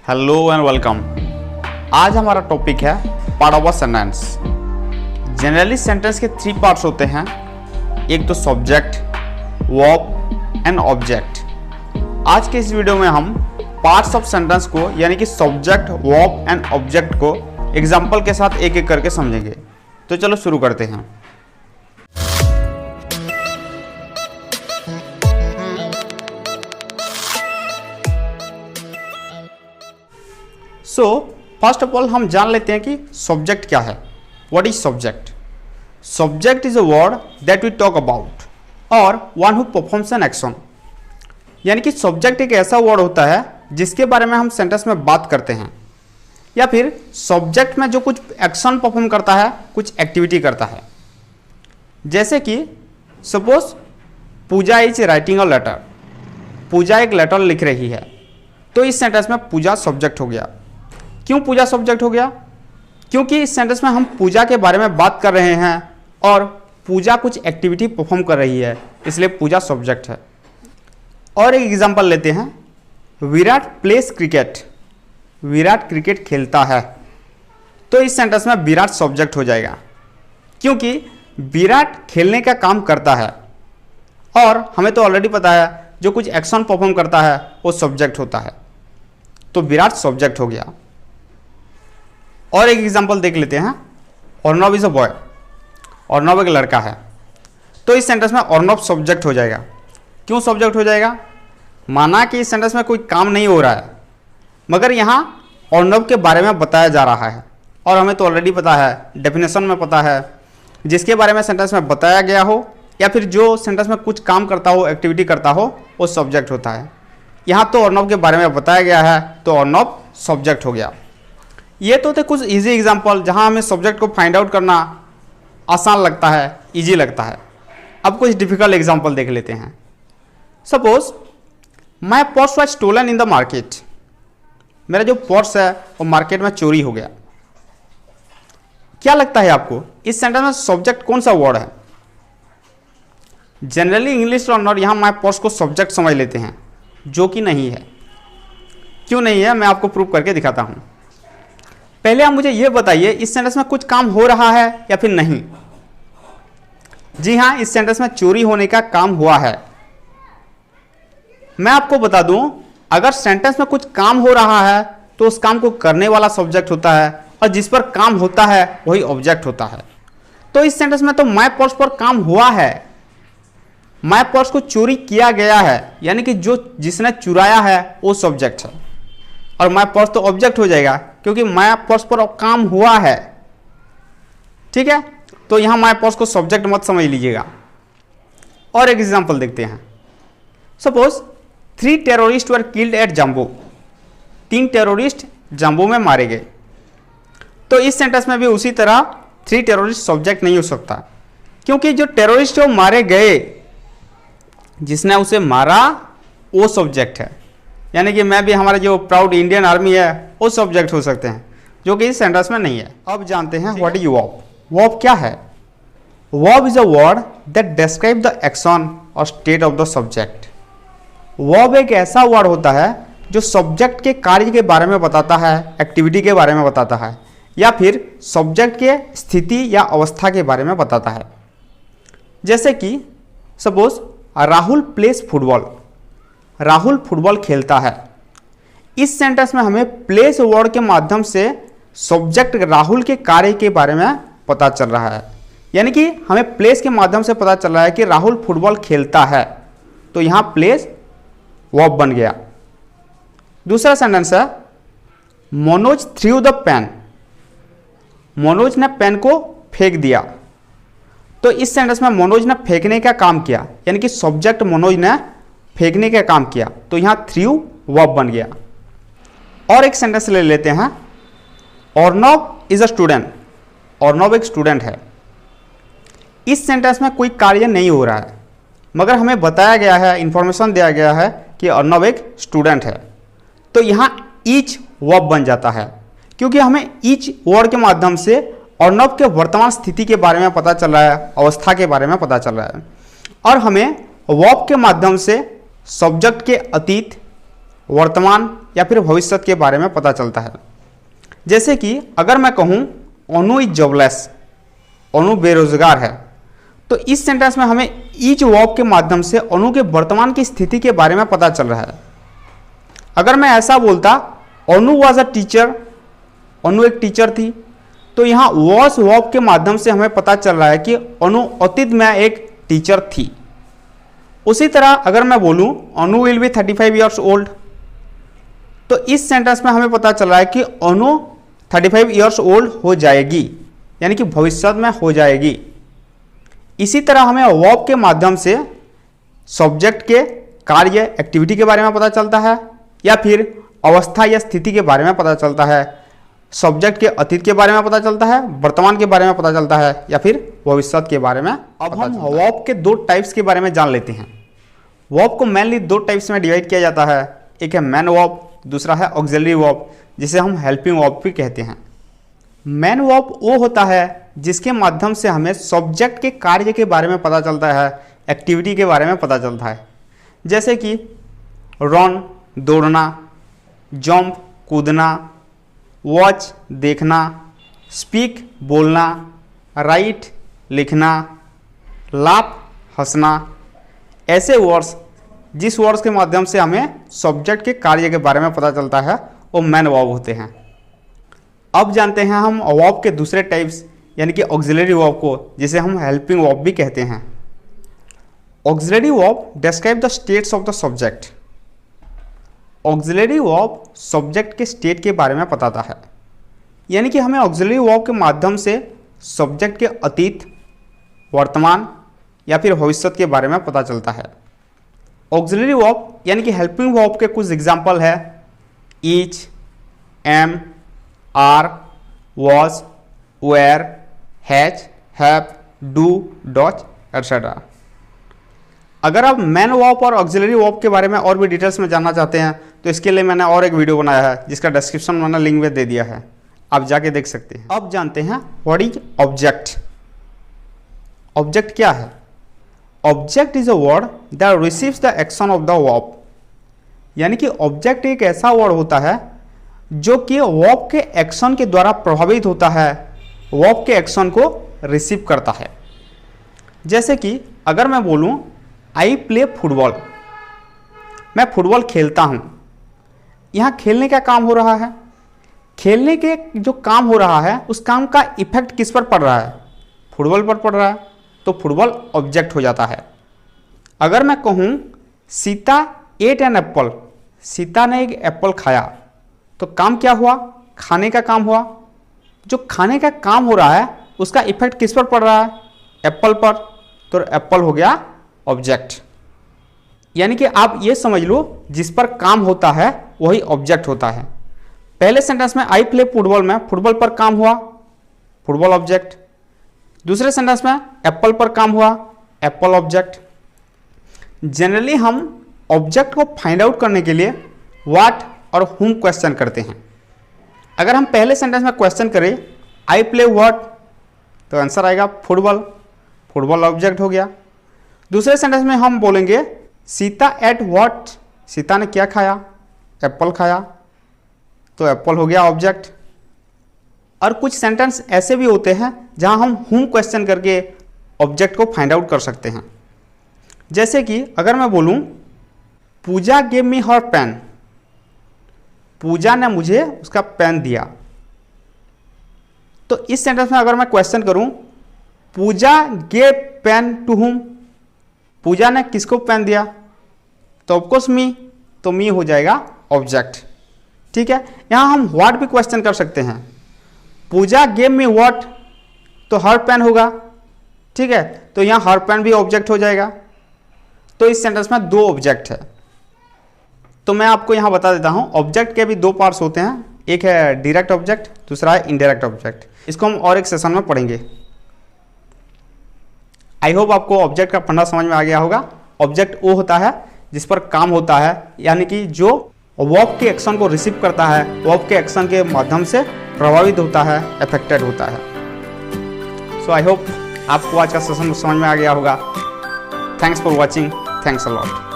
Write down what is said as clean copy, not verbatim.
Hello and welcome. आज हमारा topic है part of a sentence. Generally sentence के 3 पार्ट्स होते हैं, एक तो सब्जेक्ट, वर्ब एंड ऑब्जेक्ट। आज के इस वीडियो में हम पार्ट्स ऑफ सेंटेंस को यानी कि सब्जेक्ट, वर्ब एंड ऑब्जेक्ट को एग्जाम्पल के साथ एक एक करके समझेंगे। तो चलो शुरू करते हैं। फर्स्ट ऑफ ऑल हम जान लेते हैं कि सब्जेक्ट क्या है। What is subject? Subject is a word that we talk about और one who performs an action. यानी कि सब्जेक्ट एक ऐसा वर्ड होता है जिसके बारे में हम सेंटेंस में बात करते हैं, या फिर सब्जेक्ट में जो कुछ एक्शन परफॉर्म करता है, कुछ एक्टिविटी करता है। जैसे कि suppose Pooja is writing a letter. Pooja एक लेटर लिख रही है, तो इस सेंटेंस में पूजा सब्जेक्ट हो गया। क्यों पूजा सब्जेक्ट हो गया? क्योंकि इस सेंटेंस में हम पूजा के बारे में बात कर रहे हैं और पूजा कुछ एक्टिविटी परफॉर्म कर रही है, इसलिए पूजा सब्जेक्ट है। और एक एग्जांपल लेते हैं, Virat place cricket. Virat cricket खेलता है, तो इस सेंटेंस में विराट सब्जेक्ट हो जाएगा, क्योंकि विराट खेलने का काम करता है और हमें तो ऑलरेडी पता है जो कुछ एक्शन परफॉर्म करता है वो सब्जेक्ट होता है, तो विराट सब्जेक्ट हो गया। और एक एग्जांपल देख लेते हैं, Arnab is a boy. Arnab एक लड़का है, तो इस सेंटेंस में अर्नब सब्जेक्ट हो जाएगा। क्यों सब्जेक्ट हो जाएगा? माना कि इस सेंटेंस में कोई काम नहीं हो रहा है, मगर यहाँ अर्नब के बारे में बताया जा रहा है और हमें तो ऑलरेडी पता है, डेफिनेशन में पता है, जिसके बारे में सेंटेंस में बताया गया हो या फिर जो सेंटेंस में कुछ काम करता हो, एक्टिविटी करता हो, वो सब्जेक्ट होता है। यहाँ तो अर्नब के बारे में बताया गया है, तो अर्नब सब्जेक्ट हो गया। ये तो थे कुछ इजी एग्जांपल जहाँ हमें सब्जेक्ट को फाइंड आउट करना आसान लगता है, इजी लगता है। अब कुछ डिफिकल्ट एग्जांपल देख लेते हैं। Suppose my purse was stolen in the market. मेरा जो पर्स है वो मार्केट में चोरी हो गया। क्या लगता है आपको इस सेंटेंस में सब्जेक्ट कौन सा वर्ड है? जनरली इंग्लिश लर्नर यहाँ माय पर्स को सब्जेक्ट समझ लेते हैं, जो कि नहीं है। क्यों नहीं है, मैं आपको प्रूव करके दिखाता हूँ। पहले आप मुझे यह बताइए, इस सेंटेंस में कुछ काम हो रहा है या फिर नहीं? जी हाँ, इस सेंटेंस में चोरी होने का काम हुआ है। मैं आपको बता दूं, अगर सेंटेंस में कुछ काम हो रहा है तो उस काम को करने वाला सब्जेक्ट होता है और जिस पर काम होता है वही ऑब्जेक्ट होता है। तो इस सेंटेंस में तो माय पर्स पर काम हुआ है, माय पर्स को चोरी किया गया है, यानी कि जो जिसने चुराया है वो सब्जेक्ट है, और माय पर्स तो ऑब्जेक्ट हो जाएगा क्योंकि माय पर्स पर काम हुआ है। ठीक है, तो यहां माय पर्स को सब्जेक्ट मत समझ लीजिएगा। और एक एग्जांपल देखते हैं। Suppose 3 terrorist were killed at जम्बो। 3 टेररिस्ट जम्बो में मारे गए, तो इस सेंटेंस में भी उसी तरह 3 टेररिस्ट सब्जेक्ट नहीं हो सकता, क्योंकि जो टेररिस्ट जो मारे गए, जिसने उसे मारा वो सब्जेक्ट है। यानी कि मैं भी, हमारा जो प्राउड इंडियन आर्मी है, वो सब्जेक्ट हो सकते हैं, जो कि इस सेंटेंस में नहीं है। अब जानते हैं व्हाट इज वर्ब। वर्ब क्या है? Verb is a word that describe the action और state of the subject. Verb एक ऐसा वर्ड होता है जो सब्जेक्ट के कार्य के बारे में बताता है, एक्टिविटी के बारे में बताता है, या फिर सब्जेक्ट के स्थिति या अवस्था के बारे में बताता है। जैसे कि suppose Rahul place football. Rahul football खेलता है। इस सेंटेंस में हमें प्लेस वर्ड के माध्यम से सब्जेक्ट राहुल के कार्य के बारे में पता चल रहा है, यानी कि हमें प्लेस के माध्यम से पता चल रहा है कि राहुल फुटबॉल खेलता है, तो यहां प्लेस वर्ब बन गया। दूसरा सेंटेंस है Manoj threw the pen. Manoj ने पेन को फेंक दिया, तो इस सेंटेंस में मनोज ने फेंकने का काम किया, यानी कि सब्जेक्ट मनोज ने फेंकने का काम किया, तो यहां थ्रू वर्ब बन गया। और एक सेंटेंस ले लेते हैं, Arnab is a student. Arnab एक स्टूडेंट है। इस सेंटेंस में कोई कार्य नहीं हो रहा है, मगर हमें बताया गया है, इंफॉर्मेशन दिया गया है कि अर्नब एक स्टूडेंट है, तो यहां ईच वर्ब बन जाता है, क्योंकि हमें ईच वर्ड के माध्यम से अर्नब के वर्तमान स्थिति के बारे में पता चल रहा है, अवस्था के बारे में पता चल रहा है, और हमें वर्ब के माध्यम से सब्जेक्ट के अतीत, वर्तमान या फिर भविष्य के बारे में पता चलता है। जैसे कि अगर मैं कहूँ अनु इज जॉबलेस, अनु बेरोजगार है, तो इस सेंटेंस में हमें इज वर्ब के माध्यम से अनु के वर्तमान की स्थिति के बारे में पता चल रहा है। अगर मैं ऐसा बोलता अनु वॉज अ टीचर, अनु एक टीचर थी, तो यहाँ वॉज वर्ब के माध्यम से हमें पता चल रहा है कि अनु अतीत में एक टीचर थी। उसी तरह अगर मैं बोलूँ अनु विल बी 35 ईयर्स ओल्ड, तो इस सेंटेंस में हमें पता चल रहा है कि अनु 35 ईयर्स ओल्ड हो जाएगी, यानी कि भविष्य में हो जाएगी। इसी तरह हमें वर्ब के माध्यम से सब्जेक्ट के कार्य एक्टिविटी के बारे में पता चलता है, या फिर अवस्था या स्थिति के बारे में पता चलता है, सब्जेक्ट के अतीत के बारे में पता चलता है, वर्तमान के बारे में पता चलता है, या फिर भविष्य के बारे में। अब हम वर्ब के दो टाइप्स के बारे में जान लेते हैं। वर्ब को मेनली दो टाइप्स में डिवाइड किया जाता है, एक है मैन वर्ब, दूसरा है ऑक्सिलरी वर्ब, जिसे हम हेल्पिंग वर्ब भी कहते हैं। मैन वर्ब वो होता है जिसके माध्यम से हमें सब्जेक्ट के कार्य के बारे में पता चलता है, एक्टिविटी के बारे में पता चलता है। जैसे कि रन दौड़ना, जंप कूदना, वॉच देखना, स्पीक बोलना, राइट लिखना, लाफ हंसना, ऐसे वर्ड्स जिस वर्ड्स के माध्यम से हमें सब्जेक्ट के कार्य के बारे में पता चलता है वो मैन वर्ब होते हैं। अब जानते हैं हम वर्ब के दूसरे टाइप्स यानी कि ऑक्सिलरी वर्ब को, जिसे हम हेल्पिंग वर्ब भी कहते हैं। Auxiliary verb describe the states of the subject. Auxiliary verb subject के स्टेट के बारे में बताता है, यानी कि हमें ऑक्सिलरी वर्ब के माध्यम से सब्जेक्ट के अतीत, वर्तमान या फिर भविष्य के बारे में पता चलता है। ऑक्सिलरी वर्ब यानी कि हेल्पिंग वर्ब के कुछ एग्जाम्पल है is, am, are, was, were, has, have, do, does etcetera. अगर आप मैन वर्ब और ऑक्सिलरी वर्ब के बारे में और भी डिटेल्स में जानना चाहते हैं तो इसके लिए मैंने और एक वीडियो बनाया है जिसका डिस्क्रिप्शन में मैंने लिंक में दे दिया है, आप जाके देख सकते हैं। अब जानते हैं व्हाट इज ऑब्जेक्ट। ऑब्जेक्ट क्या है? Object is a word that receives the action of the verb, यानी कि ऑब्जेक्ट एक ऐसा वर्ड होता है जो कि वर्ब के एक्शन के द्वारा प्रभावित होता है, वर्ब के एक्शन को रिसीव करता है। जैसे कि अगर मैं बोलूं आई प्ले फुटबॉल, मैं फुटबॉल खेलता हूं, यहां खेलने का काम हो रहा है, खेलने के जो काम हो रहा है उस काम का इफेक्ट किस पर पड़ रहा है? फुटबॉल पर पड़ रहा है, तो फुटबॉल ऑब्जेक्ट हो जाता है। अगर मैं कहूं Sita ate an apple, Sita ने एक एप्पल खाया, तो काम क्या हुआ? खाने का काम हुआ। जो खाने का काम हो रहा है उसका इफेक्ट किस पर पड़ रहा है? एप्पल पर, तो एप्पल हो गया ऑब्जेक्ट। यानी कि आप ये समझ लो जिस पर काम होता है वही ऑब्जेक्ट होता है। पहले सेंटेंस में आई प्ले फुटबॉल में फुटबॉल पर काम हुआ, फुटबॉल ऑब्जेक्ट। दूसरे सेंटेंस में एप्पल पर काम हुआ, एप्पल ऑब्जेक्ट। जनरली हम ऑब्जेक्ट को फाइंड आउट करने के लिए व्हाट और हुम क्वेश्चन करते हैं। अगर हम पहले सेंटेंस में क्वेश्चन करें आई प्ले व्हाट, तो आंसर आएगा फुटबॉल, फुटबॉल ऑब्जेक्ट हो गया। दूसरे सेंटेंस में हम बोलेंगे सीता एट व्हाट, सीता ने क्या खाया? एप्पल खाया, तो एप्पल हो गया ऑब्जेक्ट। और कुछ सेंटेंस ऐसे भी होते हैं जहां हम हुम क्वेश्चन करके ऑब्जेक्ट को फाइंड आउट कर सकते हैं। जैसे कि अगर मैं बोलूं पूजा गेव मी हर पेन, पूजा ने मुझे उसका पेन दिया, तो इस सेंटेंस में अगर मैं क्वेश्चन करूं पूजा गेव पेन टू हुम, पूजा ने किसको पेन दिया? तो ऑफकोर्स मी, तो मी हो जाएगा ऑब्जेक्ट। ठीक है, यहां हम व्हाट भी क्वेश्चन कर सकते हैं। पूजा गेव मी व्हाट, तो हर पेन होगा। ठीक है, तो यहां हर पेन भी ऑब्जेक्ट हो जाएगा। तो इस सेंटेंस में दो ऑब्जेक्ट है। तो मैं आपको यहां बता देता हूं ऑब्जेक्ट के भी दो पार्ट्स होते हैं, एक है डायरेक्ट ऑब्जेक्ट, दूसरा है इनडायरेक्ट ऑब्जेक्ट। इसको हम और एक सेशन में पढ़ेंगे। आई होप आपको ऑब्जेक्ट का फंडा समझ में आ गया होगा। ऑब्जेक्ट वो होता है जिस पर काम होता है, यानी कि जो वर्ब के एक्शन को रिसीव करता है, वर्ब के एक्शन के माध्यम से प्रभावित होता है, अफेक्टेड होता है। सो आई होप आपको आज का सेशन समझ में आ गया होगा। Thanks for watching, thanks a lot.